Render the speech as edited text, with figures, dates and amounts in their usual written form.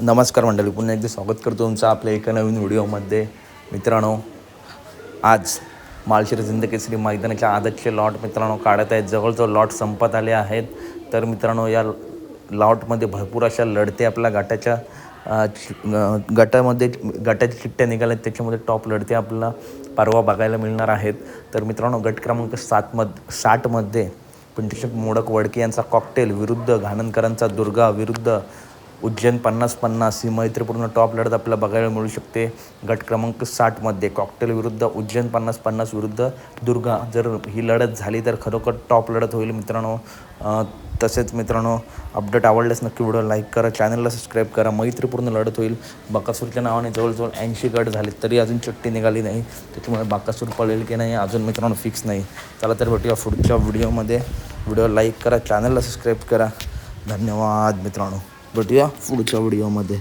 नमस्कार मंडळी, पुन्हा एकदा स्वागत करतो तुमचं आपल्या एका नवीन व्हिडिओमध्ये. मित्रांनो, आज माळशिरस हिंदकेसरी मैदानाच्या आदतचे लॉट मित्रांनो काढत आहेत. जवळजवळ लॉट संपत आले आहेत. तर मित्रांनो, या लॉटमध्ये भरपूर अशा लढते आपल्या गटाच्या चिठ्ठ्या निघाल्या आहेत. त्याच्यामध्ये टॉप लढते आपल्याला परवा बघायला मिळणार आहेत. तर मित्रांनो, गट क्रमांक 60मध्ये पिंटू मोडक वडके यांचा कॉकटेल विरुद्ध घाणनकरांचा दुर्गा विरुद्ध उज्जैन 50-50 ही मैत्रीपूर्ण टॉप लढत आपल्याला बघायला मिळू शकते. गट क्रमांक 60मध्ये कॉकटेल विरुद्ध उज्जैन 50-50 विरुद्ध दुर्गा. जर ही लढत झाली तर खरोखर टॉप लढत होईल मित्रांनो. तसेच मित्रांनो, अपडेट आवडल्यास नक्की व्हिडिओ लाईक करा, चॅनलला सबस्क्राईब करा. मैत्रीपूर्ण लढत होईल. बकासूरच्या नावाने जवळजवळ 80 गट झाले तरी अजून चिठ्ठी निघाली नाही. त्याच्यामुळे बकासूर पळेल की नाही अजून मित्रांनो फिक्स नाही. चला तर भेटूया पुढच्या व्हिडिओमध्ये. व्हिडिओ लाईक करा, चॅनलला सबस्क्राईब करा. धन्यवाद मित्रांनो. भेटूया पुढच्या व्हिडिओमध्ये.